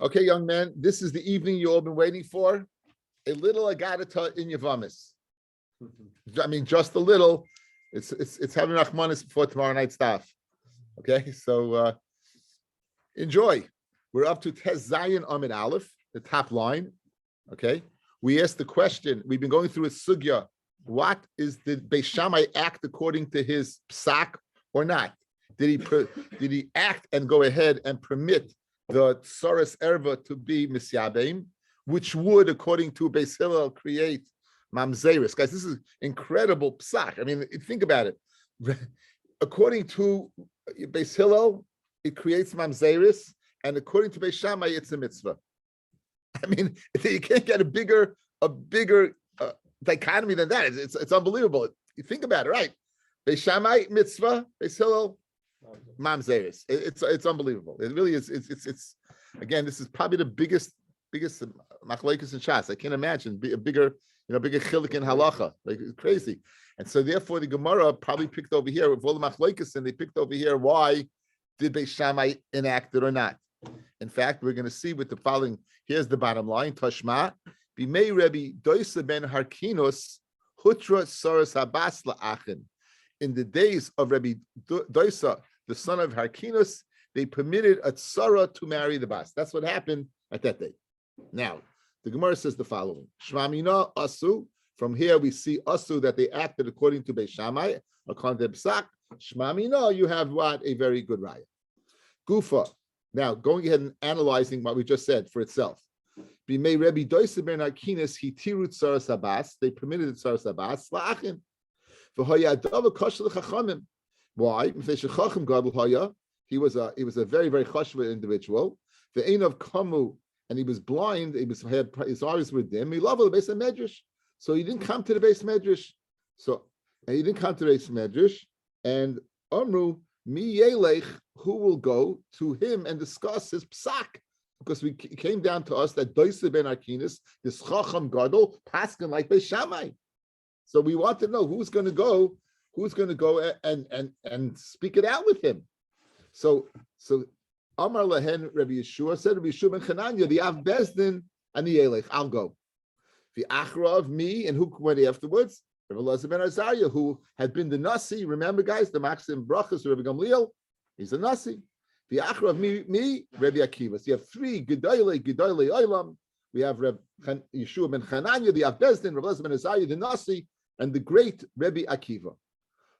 Okay, young man, this is the evening you all been waiting for. A little agadata in Yevamot. I mean, just a little. It's having Rachmanis before tomorrow night's Daf. Okay, so enjoy. We're up to Tes Zayin Amid Aleph, the top line. Okay, we asked the question. We've been going through a sugya. What is the Beis Shammai act according to his psak or not? Did he act and go ahead and permit the Tsaras Erva to be Misyabeim, which would, according to Beis Hillel, create Mamzeris? Guys, this is incredible psak. I mean, think about it. According to Beis Hillel, it creates Mamzeris, and according to Beis Shammai, it's a mitzvah. I mean, you can't get a bigger dichotomy than that. It's unbelievable. You think about it, right? Beis Shammai, mitzvah. Beis Hillel, Mamzeris. It's unbelievable. It really is. It's again. This is probably the biggest machlokes in Shas. I can't imagine a bigger chilik in halacha. Like, it's crazy. And so therefore the Gemara probably picked over here with all the machlokes, and they picked over here why did Beis Shammai enact it or not. In fact, we're going to see with the following. Here's the bottom line: Tashma b'mei Rabbi Doisa ben Harkinos hutra saras habas la'achin. In the days of Rabbi Doisa, the son of Harkinos, they permitted a tzara to marry the bas. That's what happened at that day. Now, the Gemara says the following: Shmamina asu. From here we see asu that they acted according to Beis Shammai. According to Psak, Shmamina, you have what? A very good raya. Gufa. Now, going ahead and analyzing what we just said for itself. B'mei Rabbi Doisa ben Harkinos hitiru tzaras habas. They permitted the tzaras habas la'achin. Why? He was a very, very chashva individual. The ain of kamu, and he was blind. He had his eyes were dim. He loved the base of medrash, so he didn't come to the base medrash. And Amru mi yelech, who will go to him and discuss his psak? Because it came down to us that Doisa ben Harkinos, this chacham gadol, paskin like Beis Shammai. So we want to know who's going to go and speak it out with him. So Amar Lahen Rabbi Yeshua said, Rabbi Yeshua ben Chananya, the Av Bezdin and the Yelech, I'll go. The Achra of me, and who went afterwards? Rabbi Elazar ben Azariah, who had been the Nasi. Remember, guys, the Maxim Brachas, Rabbi Gamliel, he's a Nasi. The Achra of me, Rabbi Akiva. So you have three Gedolei Olam. We have Rabbi Yeshua ben Chananya, the Av Bezdin, Rabbi Elazar ben Azariah, the Nasi, and the great Rabbi Akiva.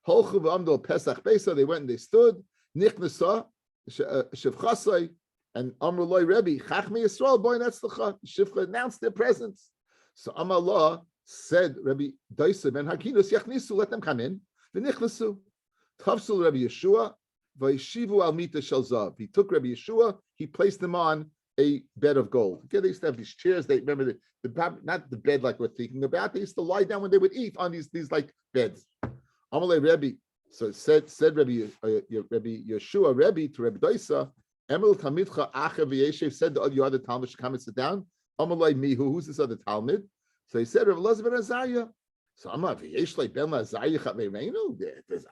Holchu v'amdol Pesach Besa, they went and they stood. Nichnasa, Shivchasai, and Amrullah Rebbe, Chachmei Yisrael, boy Netzlacha. Shivcha announced their presence. So Amallah said, Rabbi Doisa ben Harkinos, Yachnisu, let them come in. V'nichlasu. Tavsul Rabbi Yeshua, V'yishivu al mita shel zav. He took Rabbi Yeshua, he placed them on a bed of gold. Okay, they used to have these chairs. They remember the not the bed like we're thinking about. They used to lie down when they would eat on these like beds. Amalei Rebbe. So said Rabbi Yeshua Rebbe to Rabbi Doisa. Emel Talmidcha Acha v'Yeshev said the other Talmud should come and sit down. Amalei Mihu, who's this other Talmud? So he said Rabbi Elazar ben Azariah. So Amar v'Yeshlei ben Azariah Chatmeirenu.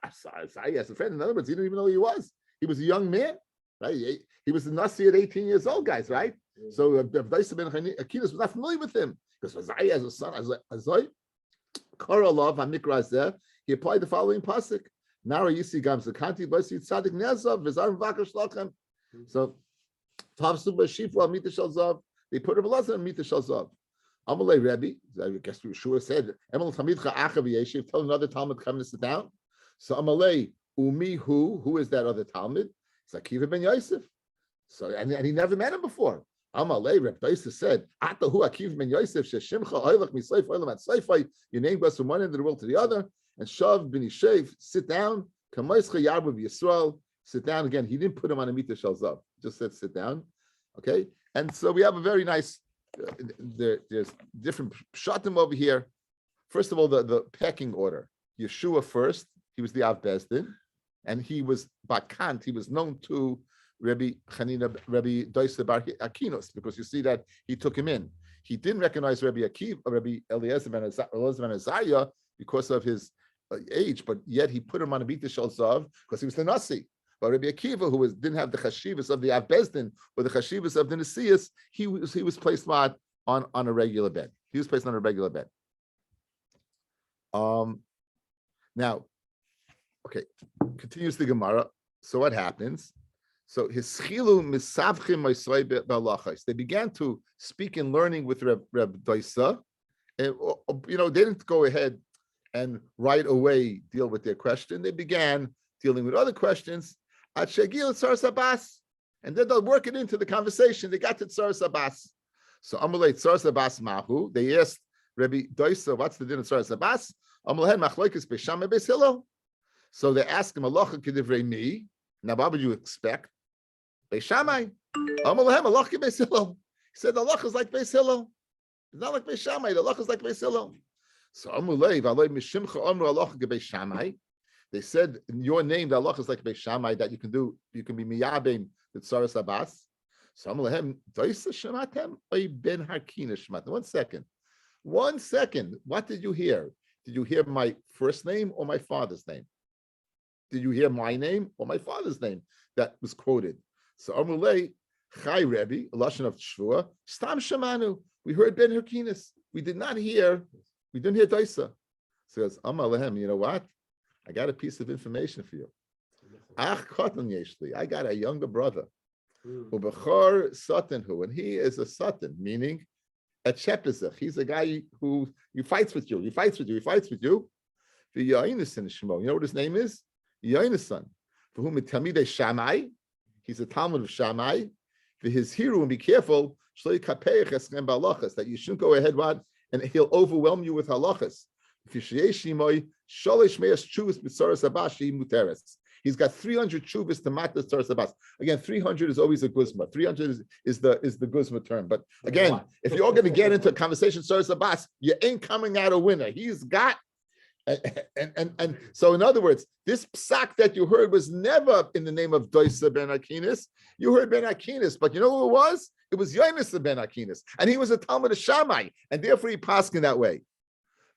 Azariah has a friend. In other words, he didn't even know who he was. He was a young man. Right? He was a Nasi at 18 years old, guys, right? Yeah. So Doisa ben Harkinos was not familiar with him because Azariah has a son, Azariah. Karalav HaMikra Zeh, he applied the following pasuk. Nara Yisi Gam Zakanti Basi Tzadik Nezav V'Zar V'Vakar Shlachem. So Tavsu B'Shifu Al Mita Shel Zav. They put Rabbi Elazar on Mita Shel Zav. Amalei Rebbe, I guess Yeshua said, Emel Tamidcha Acha V'Yeshiv, tell another Talmud come to sit down. So Amalei Umi who is that other Talmud? It's Akiva ben Yosef. So and he never met him before. Amalei Reb Doisa said, Atahu Akiva ben Yosef Sheshimcha Oilach Misleif Oilam At Seifai. You named us from one end of the world to the other. And Shav ben Yishev, sit down. Kamoischa Yarbu Yisrael, sit down again. He didn't put him on a mita shel zav. Just said sit down. Okay, and so we have a very nice. There's different shatim over here. First of all, the pecking order. Yeshua first. He was the Av Bezdin, and he was Bakant. He was known to Rabbi Doisa bar Harkinos because you see that he took him in. He didn't recognize Rabbi Eliezer ben Azariah because of his age, but yet he put him on a Bita Shel Zav because he was the Nasi. But Rabbi Akiva, who didn't have the chashivas of the Av Bezdin or the chashivas of the Nesias, he was placed on a regular bed. He was placed on a regular bed. Now, okay, continues the Gemara. So what happens? So his chilu misavchim ma'isrei b'halachos. They began to speak and learning with Reb Doisa, and they didn't go ahead and right away deal with their question. They began dealing with other questions at Shegil Tzar Sabas, and then they'll work it into the conversation. They got to Tzar Sabas. So Amalei Tzar Sabas Mahu. They asked Rabbi Doisa, "What's the din of Tzar Sabas?" Amalei Machlokes Beisham Beis Hillel. So they ask him, "Halacha kedivrei mi." Now, what would you expect? Beis Shammai. Amalei Halacha Beis Hillel. He said the halacha is like Beis Hillel. It's not like Beis Shammai. The halacha is like Beis Hillel. So Amalei V'alei Mishimcha Amru Halacha Beis Shammai. They said in your name the halacha is like Beis Shammai that you can be miyabim the Tzaras Abbas. So Amalei Doisa Shematem Oy Ben Harkina Shematem. 1 second. What did you hear? Did you hear my first name or my father's name? Did you hear my name or my father's name that was quoted? So Amalei Chai Rebbe, a lashon of Shvua, Stam Shemanu. We heard Ben Harkinis. We didn't hear Doisa. So he goes, Amalehem, you know what? I got a piece of information for you. Ach Kotan Yeshli. I got a younger brother. Ubechor Satanhu, and he is a Satan, meaning a Chepizach. He's a guy who fights with you. He fights with you. The Yainasan Shmo. You know what his name is? Yainasan. For whom it Talmidei Shammai. He's a Talmud of Shammai. For his hero, and be careful, that you shouldn't go ahead and he'll overwhelm you with halachas. He's got 300 chuvas to mat the Tzaras Abbas. Again, 300 is always a guzma. 300 is the guzma term. But again, if you're all going to get into a conversation Tzaras Abbas, you ain't coming out a winner. He's got, and so in other words, this psak that you heard was never in the name of Doisa ben Akinis. You heard ben Akinis, but you know who it was? It was Yonis ben Akinis, and he was a Talmud of Shammai, and therefore he passed in that way.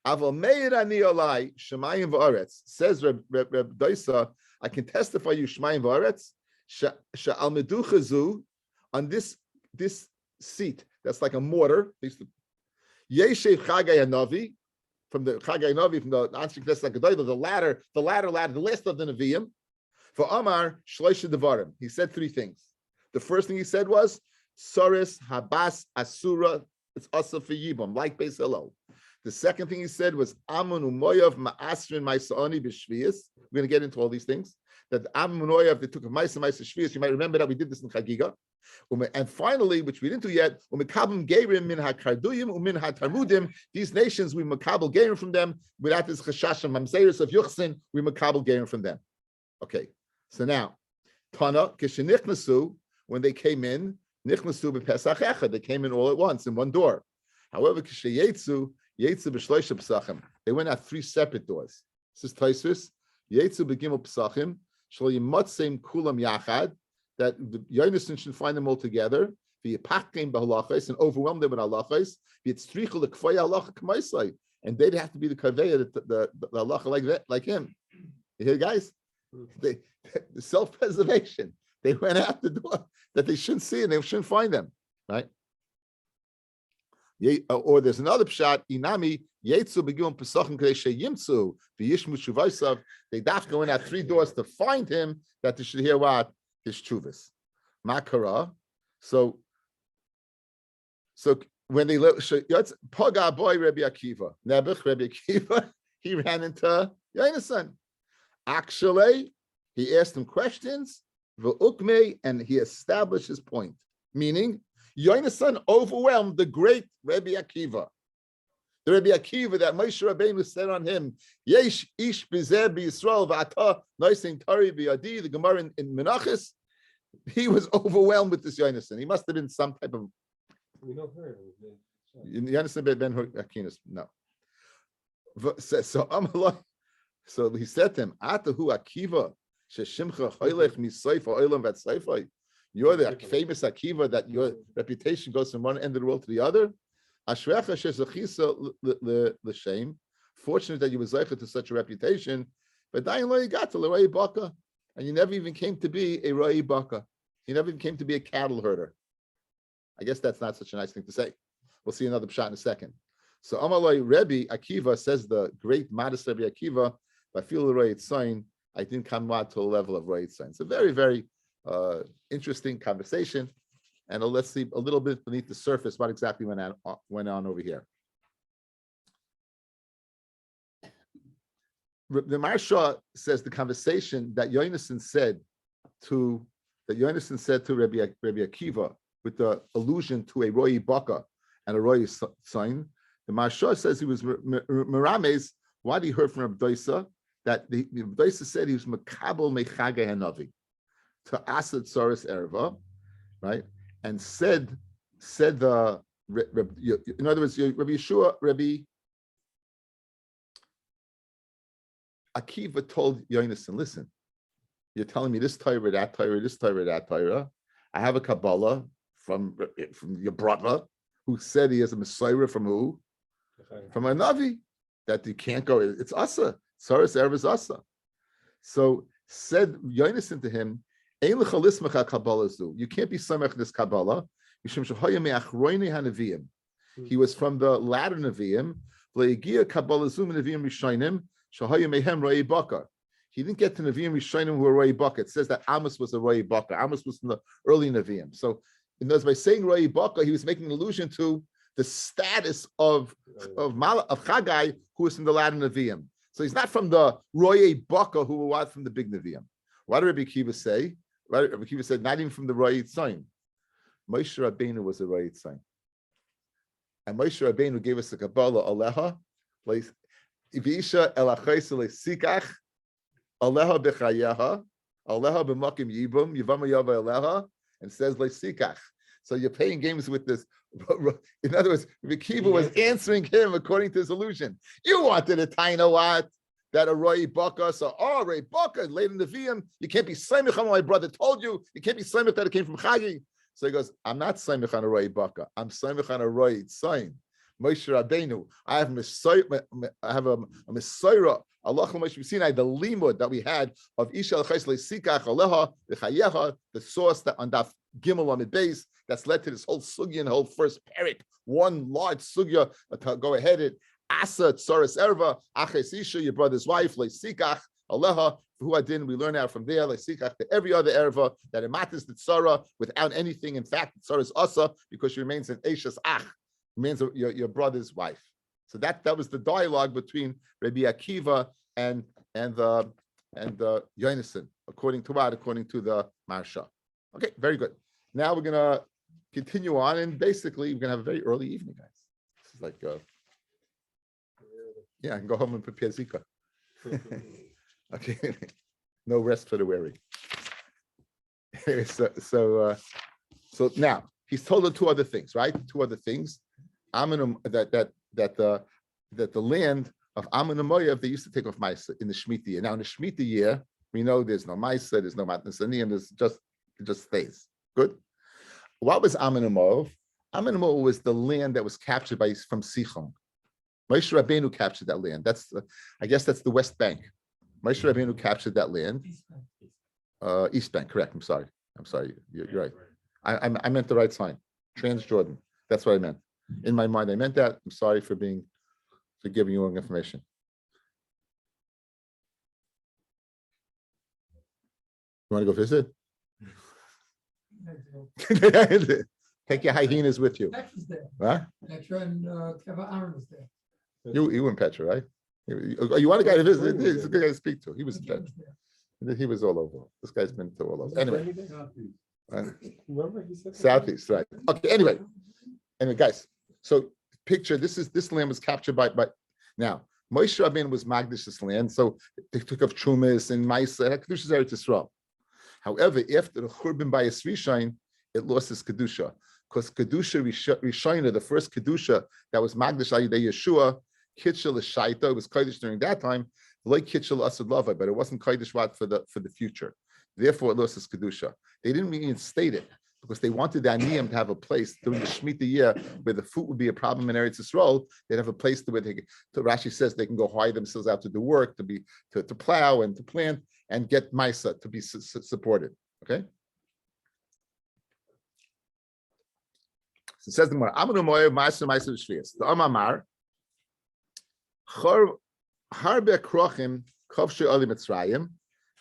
Aval meir ani olai shemayim v'aretz, says Reb Doisa, I can testify you shemayim v'aretz she'al meducha on this seat that's like a mortar. Yeshev Chagai Hanavi, from the Chagai Hanavi, from the Anshe Knesset HaGedolah, the ladder, the last of the Nevi'im. For Amar Shloisha Devarim, he said 3 things. The first thing he said was Soris Habas Asura. It's also for Yibam, like Beis Hillel. The second thing he said was Amun Umoyav Ma'asrin Ma'isa'ani B'Shvius. We're going to get into all these things. That Amun Umoyav, they took a Ma'isa Shvius. You might remember that we did this in Chagiga. And finally, which we didn't do yet, Umekabim Gerim Min HaKarduyim Umin HaTarmudim. These nations, we Makabel Gerim from them. Without this Chashash and Mamzeris of Yuchsin, we Makabel Gerim from them. Okay, so now, Tana, Kishenichnasu, when they came in, Nichnasu b'Pesach Echad, they came in all at once in one door. However, Kishayetsu, Yetsu b'Shloisha Pesachim, they went out 3 separate doors. This is Taisvis, Yetsu b'Gimel Pesachim, Shlo Yimatzim Kulam Yachad, that the Yonason should find them all together, v'Yipachim b'Halachos, and overwhelm them with Halachos, v'Yitzrichel l'Kfay Halacha K'maisai, and they'd have to be the Kaveya, the Halacha like that, like him. You hear, guys? The self-preservation. They went out the door that they shouldn't see and they shouldn't find them, right? Or there's another pshat, Inami, Yetsu begin Pesachim Kadeshe Yimtsu, V'Yishmu Shuvaisav. They dafka went out 3 doors to find him that they should hear what? His chuvas. Makara. So when they Paga boy Rabbi Akiva, Nebuch Rabbi Akiva, he ran into Yonasan. Actually, he asked him questions, and he established his point. Meaning, Yonasan overwhelmed the great Rabbi Akiva. The Rabbi Akiva that Moshe Rabbeinu said on him, Yesh ish b'zeh b'Yisrael v'ata noising tari b'yadi, the Gemara in Menachos, he was overwhelmed with this Yonasan. He must have been some type of... We know her. Yonasan ben Hakinas, no. So he said to him, Atahu Akiva, Sheshimcha Choylech Misayfa Olam Vat Sayfa. You're the famous Akiva that your reputation goes from one end of the world to the other. Ashrecha Shezachisa l'shem. Fortunate that you were zeicha to such a reputation. But Dayan lo yigat l'rei baka, and you never even came to be a roi baka. You never even came to be a cattle herder. I guess that's not such a nice thing to say. We'll see another pshat in a second. So Amalai Rebbe Akiva, says the great modest Rebbe Akiva, if I feel the Roy sign, I didn't come out to a level of Roy sign. It's a very, very interesting conversation. And let's see a little bit beneath the surface what exactly went on over here. The Maharsha says the conversation that Yonason said to Rabbi Akiva with the allusion to a Roy Baka and a Roy sign. The Maharsha says he was Merames, what he heard from Rabbi Doisa, that the Doisa said he was Makabel Mechage Hanavi to Asad Soros Erva, right? And said the in other words, Rabbi Yeshua, Rabbi Akiva told Yonason, listen, you're telling me this Torah, that Torah, this Torah, that Torah. I have a Kabbalah from your brother who said he is a Messiah from who? From a Navi, that you can't go. It's Asa. Soros Erva is Asa. So said Yonason to him, you can't be samech this Kabbalah. He was from the latter Nevi'im. He didn't get to Nevi'im Rishonim who were Roi Baka. It says that Amos was a Roi Baka. Amos was in the early Nevi'im. So, in other words, by saying Roi Baka, he was making an allusion to the status of Chagai, who was from the latter Nevi'im. So he's not from the Roi Baka who were from the big Nevi'im. What did Rabbi Akiva say? Rabbi Akiva said, not even from the Roi Tzayin. Moshe Rabbeinu was a Roi Tzayin. And Moshe Rabbeinu gave us the Kabbalah, Aleha, Ivisha elachayse lesikach, Aleha bechayeha, Aleha b'makim yibum, Yevamot yava Aleha, and says lesikach. So you're playing games with this. In other words, Akiva was answering him according to his illusion. You wanted a taina what? That a Roi Baka, so Roi Baka, late in the VM, you can't be Saimich on my brother told you can't be Saimich that it came from Chagi. So he goes, I'm not Saimich on a Roi Baka, I'm Saimich on a Roi Tzayin. Moshe Rabbeinu, I have a Messiah, Allah Moshe Sinai, the limud that we had of Isha al-Chais Sikach Aleha, the source that on Daf Gimel on the base, that's led to this whole sugya and whole first parak, one large sugya to go ahead it. Asa Soros Erva, Aches Isha, your brother's wife, Lesikach, Aleha, who I didn't, we learn out from there, Lesikach, to every other Erva, that it matters the Tzara without anything. In fact, the Tzara is Asa because she remains an Eishes Ach, remains your brother's wife. So that was the dialogue between Rabbi Akiva and Yonason, according to what? According to the Maharsha. Okay, very good. Now we're gonna continue on, and basically we're gonna have a very early evening, guys. This is like yeah, I can go home and prepare Zika. Okay, no rest for the weary. So now he's told her two other things, right? Two other things. That the land of Ammon and Moav, they used to take off Maisa in the Shemitah year. Now in the Shemitah year, we know there's no Maisa, there's no Matnas Ani, and it just stays. Good. What was Ammon and Moav? Ammon and Moav was the land that was captured from Sichon. Moshe Rabbeinu captured that land. I guess that's the West Bank. Moshe Rabbeinu captured that land. East Bank, correct. I'm sorry. You're right. I meant the right sign. Transjordan. That's what I meant. In my mind, I meant that. I'm sorry for giving you wrong information. You want to go visit? Take your hyenas with you. Petra's there. Huh? Petra and Keva Aaron was there. You were in Petra, right? You want a guy to visit? He's a good guy to speak to. He was in Petra. He was all over. This guy's been to all over. Anyway. Southeast, right? Okay. Anyway, guys. So picture this land was captured by now. Moshe Rabbeinu was Magdish this land, so they took off Chumas and Maisa. Kedusha is Eretz Yisrael. However, after the Churban by Yisrishain, it lost its kedusha because kedusha Rishayna, the first kedusha that was Magdish Ayidei Yeshua, Kitchel Shaita, it was Kodesh during that time, like Kitchel Asad Lava, but it wasn't Kodesh Wat for the future. Therefore, it lost its kedusha. They didn't reinstate it because they wanted the Aniyim to have a place during the Shemitah year where the food would be a problem in Eretz Yisrael. They'd have a place where they, so Rashi says they can go hire themselves out to do work, to plow and to plant and get Maisa to be supported. Okay. So it says the more Amanu Moyev Maisa Shvius. The Amamar Harbe Krochim Kovshe Oli Mitzrayim.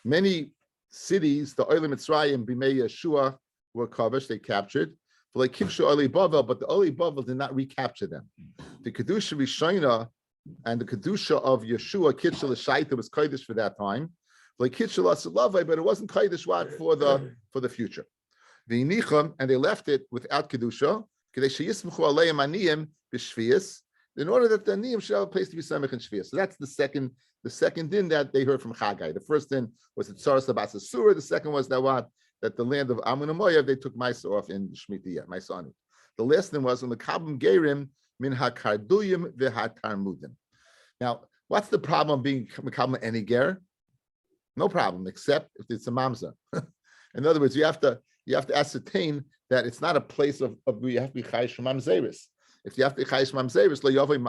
Many cities, the Oli Mitzrayim Bimei Yeshua were covered, they captured. For like Kivshu Oli Bavel, but the Oli Bavel did not recapture them. The Kedusha Rishona and the Kedusha of Yeshua Kitshel Shaita was Kodesh for that time. Like Kitshel Asalavai, but it wasn't Kodesh for the future. The Inicham, and they left it without Kedusha. In order that the Aniyim should have a place to be Samech and Shvius. So that's the second din that they heard from Chagai. The first din was the Tzaras Abbas Asura. The second was that the land of Amun and Moav, they took Maisa off in Shemitah, Maisa Anu. The last thing was on the Kabim Gerim min HaKarduyim v'HaTarmudim. Now, what's the problem being Kabim any ger? No problem, except if it's a mamza. In other words, you have to ascertain that it's not a place of you have to be chayish from mamzeris. If you have to be chayish from mamzeris, lo yovei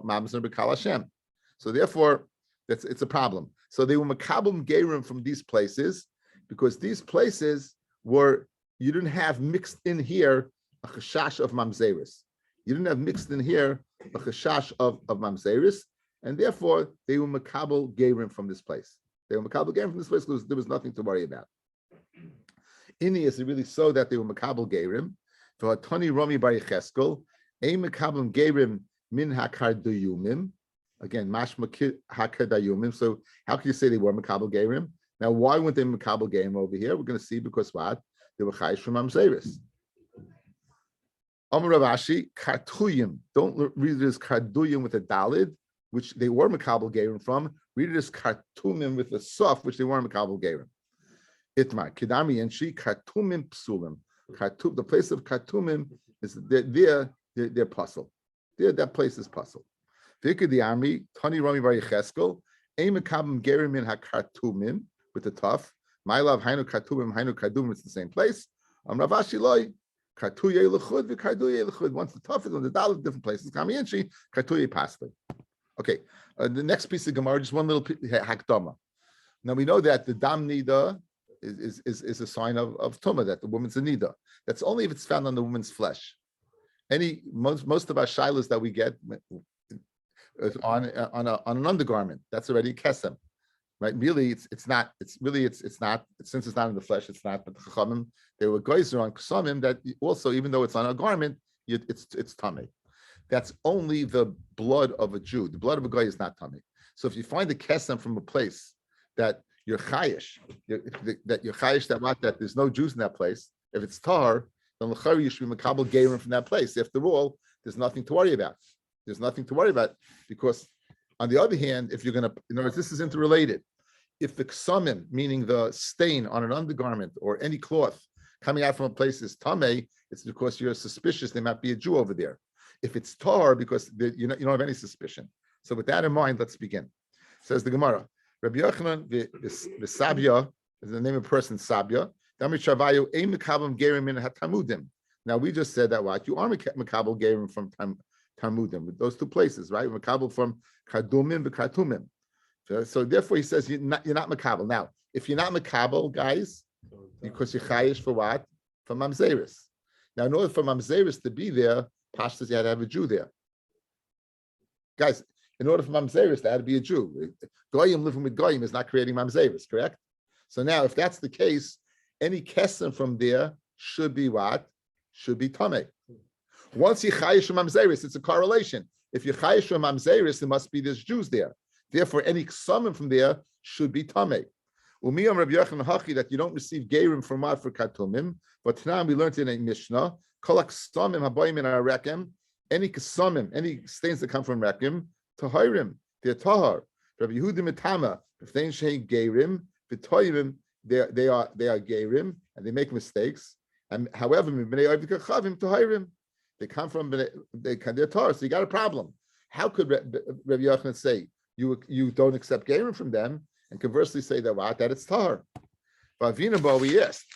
mamzer b'kal Hashem. So therefore, it's a problem. So they were makabim gerim from these places because these places you didn't have mixed in here a chashash of mamzeris. You didn't have mixed in here a chashash of mamzeris, and therefore they were makabel gerim from this place. They were makabel gerim from this place because there was nothing to worry about. Ini is it really so that they were makabel gerim for Tony Romi Bar Yecheskel, a makabel gerim min hakarduyumim. Again, mashma hakarduyumim. So how can you say they were makabel gerim? Now, why weren't they makabel gerim over here? We're going to see because what they were chayish from mamzeris. Amar Rav Ashi kartuyim. Don't read it as karduyim with a dalid, which they were makabel gerim from. Read it as kartumim with a sof, which they weren't makabel gerim. Itmar Kidami Yenshi Kartumim Psulim. The place of Kartumim is their puzzle. That place is puzzle. Vika the army Tani Rami Bar Yecheskel Aim Kabim Gerim in HaKartumim with the tough. My love Hainu Kartumim Hainu Kardumim. It's the same place. Ravashi Loi Kartuye Lechud Vikarduye Lechud. Once the tough is on the dollar different places. Kami Yenshi Kartuye Pasli. Okay. The next piece of Gemara, just one little hakdama. Now we know that the dam nida is a sign of tumah, that the woman's a nida. That's only if it's found on the woman's flesh. Most of our shilas that we get is on an undergarment. That's already kesem, right? Really, it's not. Since it's not in the flesh, it's not. But the chachamim, they were geyser on kesamim that also, even though it's on a garment, it's tamei. That's only the blood of a Jew. The blood of a guy is not tamei. So if you find a kesem from a place that you're chayish, that there's no Jews in that place. If it's tar, then l'chari you should be makabel gerim from that place. After all, there's nothing to worry about. There's nothing to worry about because, on the other hand, if you're going to, in other words, this is interrelated. If the ksamim, meaning the stain on an undergarment or any cloth coming out from a place is tamei, it's because you're suspicious there might be a Jew over there. If it's tar, because you don't have any suspicion. So with that in mind, let's begin. Says the Gemara. Rabbi Yochanan Sabya is the name of a person, Sabya. Now we just said that what you are Makabel Gerim from Talmudim, with those two places, right? Makabel from Kardumim to Kartumim. So therefore he says you're not Makabel. Now, if you're not Makabel, guys, because you're chayish for what? For Mamzeris. Now, in order for Mamzeris to be there, Pashtas, you had to have a Jew there. Guys, in order for Mamzeris, there had to be a Jew. Goyim living with Goyim is not creating Mamzeris, correct? So now, if that's the case, any kesem from there should be what? Should be Tameh. Once you chayish from Mamzeris, it's a correlation. If you chayish from Mamzeris, there must be there's Jews there. Therefore, any ksamim from there should be Tameh. Umiyam Rabbi Yochanan Hachi, that you don't receive Gerim from what for Katumim, but now we learned in a Mishnah, Kolak Ksamim Habayim in our Rekim, any ksamim, any stains that come from Rekim, Tahirim, they're Tahar. Rabbi Yehuda Mitama, if they ain't Gerim, V'toyim, they are Gerim, and they make mistakes. And however, they come from they're Tahar, so you got a problem. How could Rabbi Yochanan say you don't accept Gerim from them, and conversely say that it's Tahar? Vavina we asked.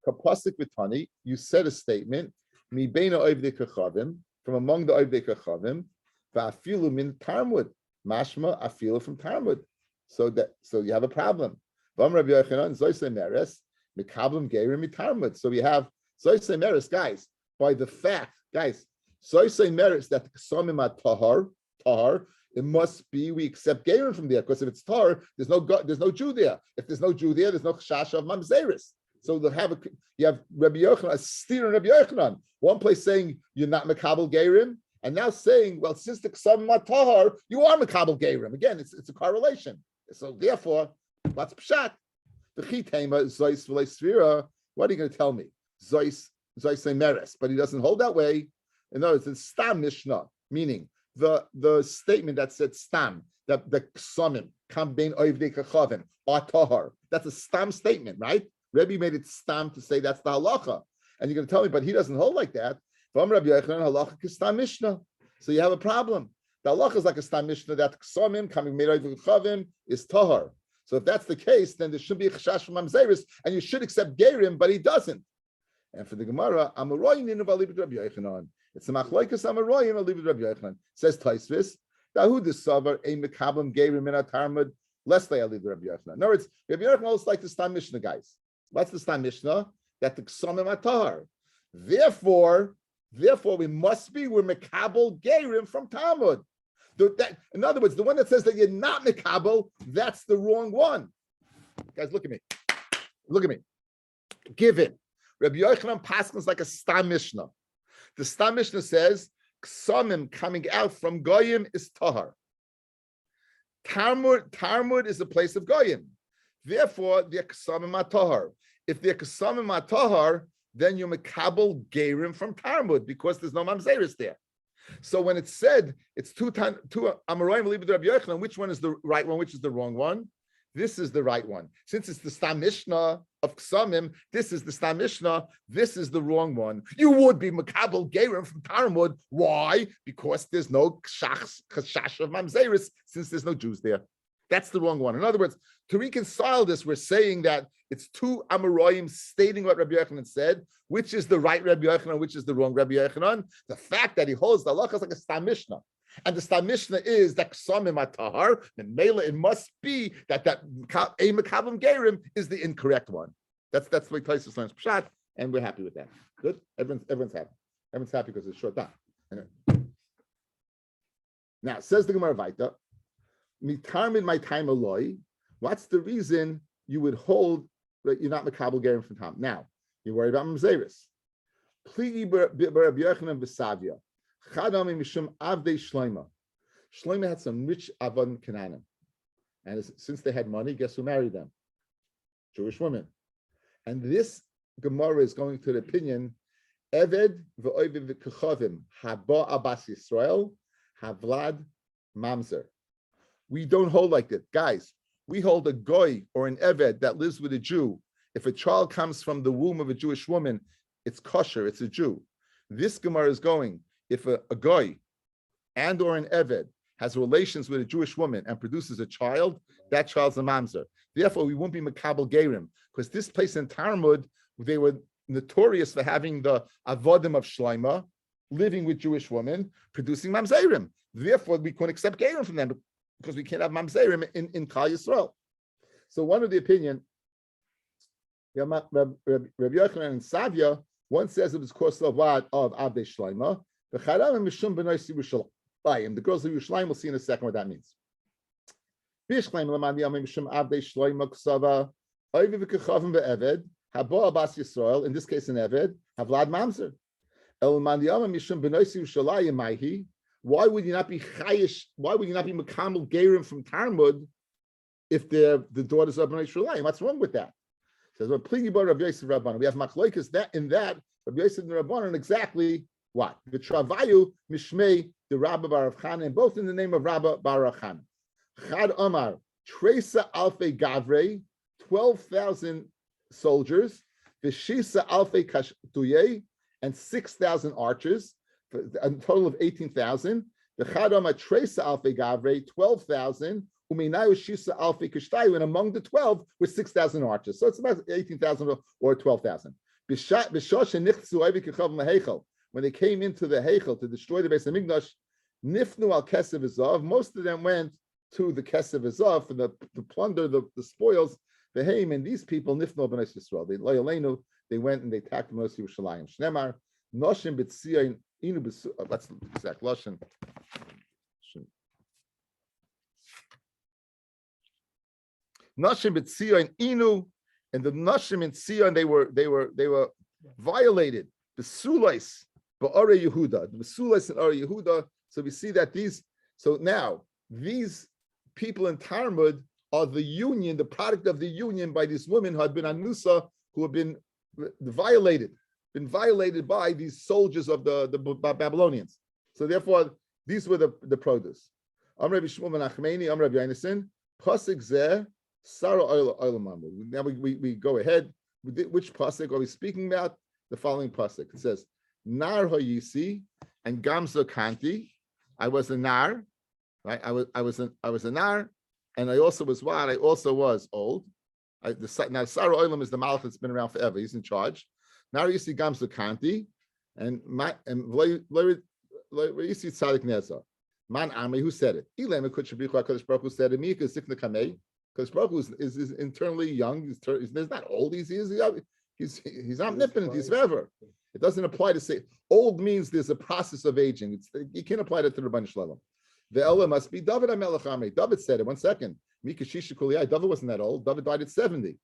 Kapasik Vitani, you said a statement, Mi Beina Oivdei Kachavim, from among the Oivdei Kachavim, Va'afilu min Talmud, Mashma Afilu from Talmud. So you have a problem. Vam Rabbi Yochanan, Zoyse Meres, Mikablim Geirim Mitarmud. So we have Zoyse Meres, guys, by the fact, guys, Zoyse Meres that the Ksamim are Tahar, it must be we accept Geirim from there, because if it's Tahar, there's no Jew there. If there's no Jew there, there's no Chashash of Mamzeris. So you have Rabbi Yochanan, a steer in Rabbi Yochanan. One place saying you're not Makabel Geirim, and now saying, well, since the Ksamim are Tahar, you are Makabel Geirim. Again, it's a correlation. So therefore, what's pshat? The chitema zois v'lei svira. What are you going to tell me? Zois meres, but he doesn't hold that way. In other words, it's stam mishnah, meaning the statement that said stam, that the ksamim kam bein oivdei kachavim are tahar. That's a stam statement, right? Rabbi made it stam to say that's the halacha, and you're going to tell me, but he doesn't hold like that. From Rabbi Yochanan, halacha kistam mishnah. So you have a problem. The halacha is like a stam mishnah that ksamim coming made oivdei kachavim is tahar. So if that's the case, then there should be a chashash from mamzeris, and you should accept gerim, but he doesn't. And for the Gemara, Amaroyin in Rabbi Yochanan. It's a machlokes Amaroyin Rabbi Yochanan. Says Taisvis, Dahu desavar a mekablim gerim in a Talmud, less they aliv Rabbi Yochanan. In other words, Rabbi Yochanan also like the stam mishnah, guys. What's the stam mishnah? That the ksamim are tahar. Therefore, we're mekabel gerim from Talmud. In other words, the one that says that you're not Mikabel, that's the wrong one. Guys, look at me. Given. Rabbi Yochanan Paschal is like a Stam Mishnah. The Stam Mishnah says, Ksamim coming out from Goyim is Tahar. Talmud is a place of Goyim. Therefore, they're Ksamim are Tahar. If they're Ksamim are Tahar, then you're Mikabel Gerim from Talmud, because there's no Mamzeris there. So when it's said it's two Amoraim Libid Rabbi Yochanan, which one is the right one, which is the wrong one? This is the right one. Since it's the Stam Mishnah of Ksamim, this is the Stam Mishnah, this is the wrong one. You would be Makabel Gerim from Talmud. Why? Because there's no Chashash of Mamzeris, since there's no Jews there. That's the wrong one. In other words, to reconcile this, we're saying that it's two Amoraim stating what Rabbi Yochanan said, which is the right Rabbi Yochanan, which is the wrong Rabbi Yochanan. The fact that he holds the halacha is like a Stam Mishnah. And the Stam Mishnah is that Ksamim Atahar, and Mela, it must be that a Makabim Gerim is the incorrect one. That's the way Taisus learns Pshat, and we're happy with that. Good? Everyone's happy. Everyone's happy because it's short time. Anyway. Now, says the Gemara Vaita, Mitarmin my time aloi. What's the reason you would hold that you're not Makabel Gerim from Tam? Now, you're worried about Mamzeris. Pligi Rabbi Yochanan v'Savia. Chadami mishum avdei Shloima. Shloima had some rich avodim Canaanim, and since they had money, guess who married them? Jewish women. And this Gemara is going to the opinion: Eved v'oiviv v'kachavim haba abbas Yisrael havlad mamzer. We don't hold like that, guys. We hold a goy or an eved that lives with a Jew. If a child comes from the womb of a Jewish woman, it's kosher, it's a Jew. This Gemara is going, if a goy and or an eved has relations with a Jewish woman and produces a child, that child's a mamzer. Therefore, we won't be makabel gerim, because this place in Talmud, they were notorious for having the avodim of Shloima, living with Jewish women, producing mamzerim. Therefore, we couldn't accept gerim from them, because we can't have mamzerim in Kal Yisrael. So one of the opinion, Rabbi Yochanan and Savia, one says it was cause of what? Of Avdei Shloima. The girls of Yerushalayim, we'll see in a second what that means. In this case, an Eved, Havlad Mamzer. Why would you not be chayish? Why would you not be Mekamel Gerim from Talmud if they're the daughters of Bnei Yerushalayim? What's wrong with that? It says, well, Pligi bar Rabbi Yosef Rabbanan. We have machlokes that in that Rabbi Yosef and Rabbanan exactly what? The Travayu Mishmei the Rabbi Bar Chana, both in the name of Rabbi Bar Chana. Chad Omar Tresa Alfe Gavre, 12,000 soldiers, Vishisa Alfe Kashtuye, and 6,000 archers, a total of 18,000. The Chadama Tresa Alfe Gavre, 12,000. Uminayu Shisa Alfe Kashtayu, and among the 12 were 6,000 archers. So it's about 18,000 or 12,000. When they came into the Heichel to destroy the Beis Hamikdash, nifnu al kesev ezav. Most of them went to the kesev ezav for to plunder the spoils. The Haim and these people nifnu al b'nai Yisrael. They went and they attacked Mos Yerushalayim. Shnemar noshim b'tzion inu b'su. That's the exact lashon. Noshim b'tzion inu, and the noshim in Tzion they were violated. The Sulais, Ba'are Yehuda, the Sulais and Are Yehuda. So we see that these people in Talmud are the union, the product of the union by these women who had been anusa, who have been violated by these soldiers of the Babylonians. So therefore, these were the produce. Am Rabbi Shmuel ben Achmeni, Am Rabbi Yonasan, Pasuk Zeh, Sarah Olam Amru. Now we go ahead. Which pasuk are we speaking about? The following pasuk. It says, Nar Hayisi and Gamza Kanti. I was a nar, right? I was a nar, and I also was what? I also was old. Now Sarah Olam is the Malach that's been around forever. He's in charge. Nar Hayisi Gamza Kanti, and Hayisi Tzadik Nezar. Man Ami, who said it? Ilem Kutshabichu HaKadosh Baruch Hu said it. Mika Sikna Kamei. Because Baruch Hu is internally young. He's not old. He's omnipotent. He's forever. It doesn't apply to say old means there's a process of aging. You can't apply that to the Rabban Shalom. The Ella must be David HaMelech Amri. David said it. 1 second. Mika Shisha Kuliyai. David wasn't that old. David died at 70.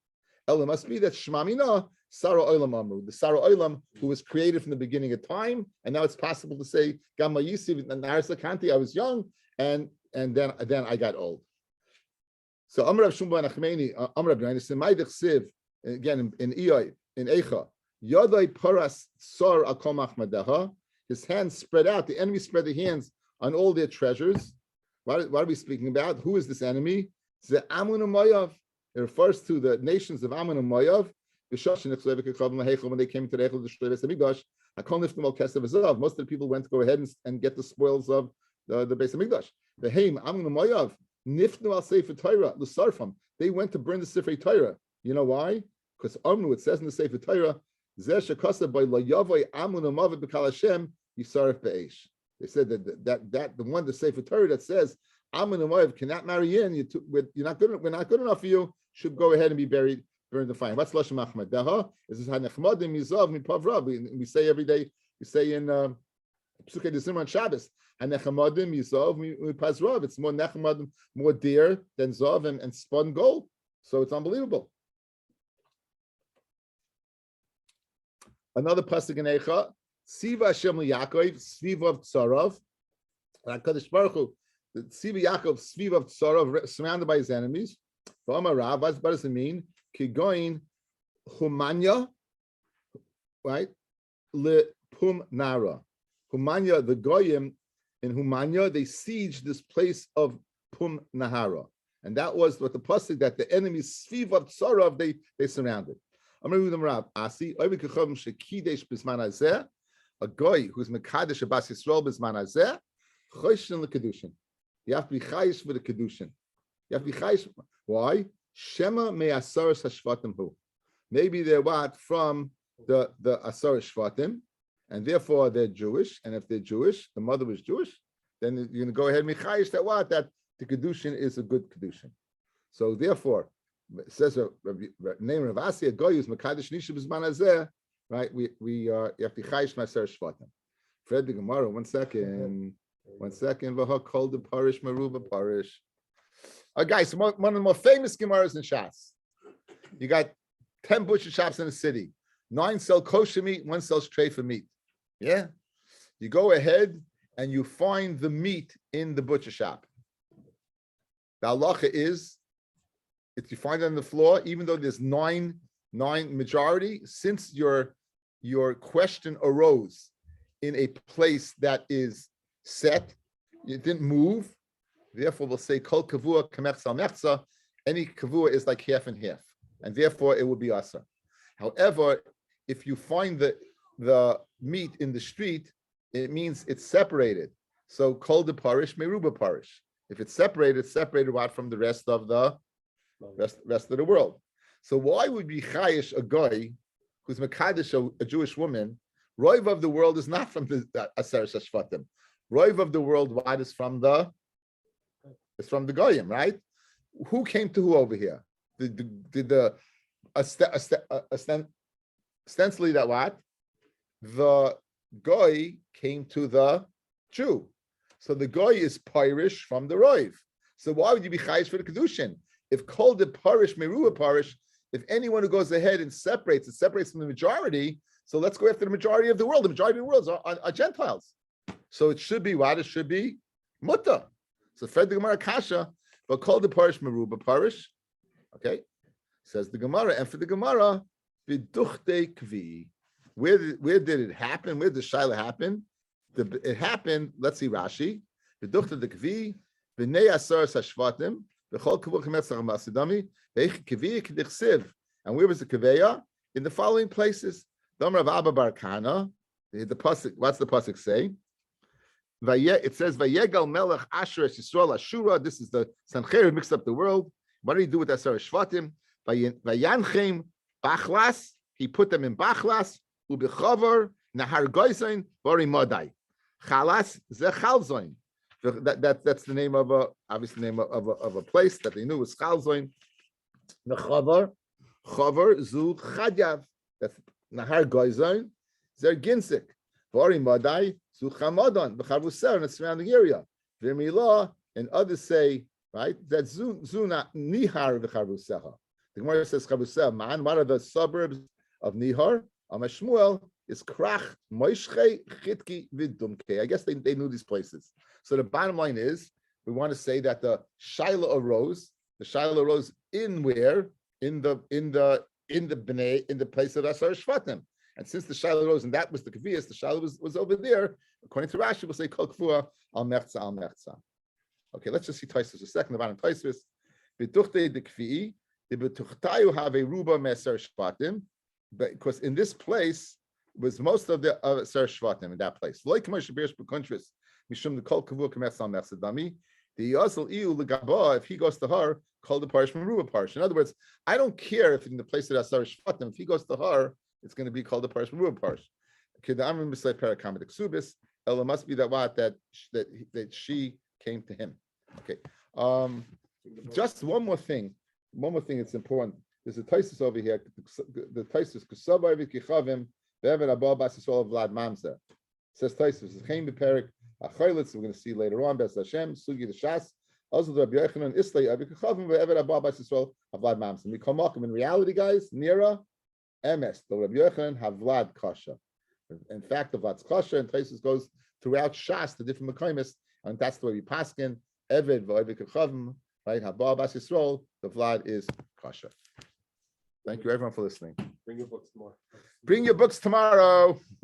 Ella must be that Shmamina Sarah Olam Amru. The Sarah Olam who was created from the beginning of time, and now it's possible to say Gamma Yisiv and Narsa Kanti. I was young, and then I got old. So Amr Rav Shmuel ben Achmeni, Amr Rav Yonasan, Maidich Siv, again in Eicha, Yodai Paras Sor Al Kol Machmadeha. His hands spread out. The enemy spread their hands on all their treasures. What are we speaking about? Who is this enemy? The Amun and Moav. It refers to the nations of Amun and Moav. When they came to the Eichel to destroy the Beis Hamikdash, most of the people went to go ahead and get the spoils of the Beis Hamikdash. The Haim Amun and Moav. Nifnu al Sefer Torah l'sarfam. They went to burn the Sefer Torah. You know why? Because Amnu, it says in the Sefer Torah, Zeh shekasa by layavoy amun amavet b'kal Hashem yisaref be'esh. They said that the one the Sefer Torah that says amun amavet cannot marry in. We're not good enough for you. Should go ahead and be buried the fire. What's Lashon Machmadeha? This is hanechmadim yizav mipavra. We say every day. We say in Psukei D'Zimra on Shabbos. Hanechamadim yizav mipazrav. It's more nechamadim, more dear than zav and spun gold. So it's unbelievable. Another pasuk in Eicha. Siva Hashem Yaakov Svivav Tzarav. HaKadosh Baruch Hu, the Siva Yaakov Svivav Tzarav, surrounded by his enemies. V'amar Rav, what does it mean? Kigoin Humanya, right? Le Pum Nara. Humanya, the Goyim in Humanya, they sieged this place of Pum Nahara. And that was what the pasuk that the enemies Svivav Tzarav they surrounded. I'm going to read them Rav. Asi, Ovi Kechavim Shekidesh Bisman Hazeh, a guy who's Mekadesh Abbas Yisrael Bisman Hazeh, Choshen LeKedushin. You have to be chayish for the Kedushin. You have to be chayish. Why? Shema me'asaras hashvatim hu. Maybe they're what? From the asaras shvatim, and therefore they're Jewish. And if they're Jewish, the mother was Jewish, then you're going to go ahead and mechayish that what? That the Kedushin is a good Kedushin. So therefore, it says name Rav Asi, a guy who's Mekadesh Nisha B'zman Hazeh, right? You have to chayish ma'asaras shvatim. Fred the Gemara, 1 second. 1 second. V'ha kol de parish maruba parish. Guys, one of the more famous Gemaras in Shas. You got 10 butcher shops in the city. 9 sell kosher meat, 1 sells treifa meat. Yeah? You go ahead and you find the meat in the butcher shop. The halacha is, if you find it on the floor, even though there's 9 majority, since your question arose in a place that is set, it didn't move, therefore we'll say kol kavua kamerza mechza. Any kavua is like half and half, and therefore it will be asa. However, if you find the meat in the street, it means it's separated. So kol de parish meruba parish. If it's separated what from the rest of the rest of the world. So why would be chayish a guy who's Mekadesh, a Jewish woman, Roiv of the world is not from the Aser Shashvatim. Roiv of the world, why is from the Goyim, right? Who came to who over here? Ostensibly that what? The Goy came to the Jew. So the Goy is Pirish from the Roiv. So why would you be chayish for the Kedushin? If called the Parish, Merua Parish, if anyone who goes ahead and separates from the majority, so let's go after the majority of the world. The majority of the world are Gentiles. So it should be what? It should be Mutta. So Fred the Gemara Kasha, but called the Parish Meruba Parish. Okay. Says the Gemara, and for the Gemara, Viduchte Kvi. Where did it happen? Where did the Shaila happen? It happened, let's see Rashi. Viduchte the Kvi, V'nei Asar Sashvatim, V'chol Kavur Chemetz Masidami, Ve'ich Kvi K'dichsiv. And where was the Kveya? In the following places. Dom Rav Abba Bar Kana, the pasuk. What's the pasuk say? It says Vayegal Melech Asher Yisrael Ashura. This is the Sancheir mixed up the world. What did he do with Asar Shvatim? Vayanchem Bachlas. He put them in Bachlas. Ubechavar Nahar Goizain Bari Modai. Chalas Ze Chalzoin. That's the name of obviously the name of a place that they knew was Chalzoin. Nechavar Chavar Zu Chadyav. That's Nahar Goizain, Zer Ginsik, Bari Madai, Suchamadon, B'Chavuser in the surrounding area. V'Mila, and others say, right, that Zuna Nihar V'Chavuseha. The Gemara says Chavuser, man, what are the suburbs of Nihar? Amashmuel is Krach, Moishche, Chitki, Vidumke. I guess they knew these places. So the bottom line is, we want to say that the Shaila arose. The Shaila arose in where? In the place of Asar Shvatim. And since the Shaila rose, and that was the Kaviyas, the Shaila was over there. According to Rashi, we'll say Kol Kfua al Mechza al Mechza. Okay, let's just see Taisus a second. The bottom Taisus. B'tuchte de Kvi'i, the B'tuchtayu have a Ruba Meser Shvatim, because in this place was most of the Asar Shvatim in that place. Like Moshe B'Yesh B'Kontris, Mishum the Kol Kavua K'Mechza al Mechza Dami. The Yasel Iu L'Gaba, if he goes to her, called the Parish Meruba Parish. In other words, I don't care if in the place of Asar Shvatim, if he goes to her, it's going to be called the Parish Meruba Parish. Ella must be that she came to him. Okay. Just one more thing. It's important. There's a Taisus over here. The Taisus Kusava Kichavim Be'evet Abba Bas Yisrael Vlad Mamzer. Says Taisus. It came to Perik Achaylitz. We're going to see later on. Bes Hashem Sugi the Shas. Also, the Rabbi Yochanan Islay Avikachavim Ve'evet Abba Bas Yisrael Vlad Mamzer. We come up in reality, guys. Nira MS. The Rabbi Yochanan have Vlad Kasha. In fact, the Vlad's Kasha and Taisus goes throughout Shas, the different Mekaymis, and that's the way we paskin. Eved Ve'evikachavim. Right? Haba Bas Yisrael. The Vlad is Kasha. Thank you, everyone, for listening. Bring your books tomorrow. Bring your books tomorrow.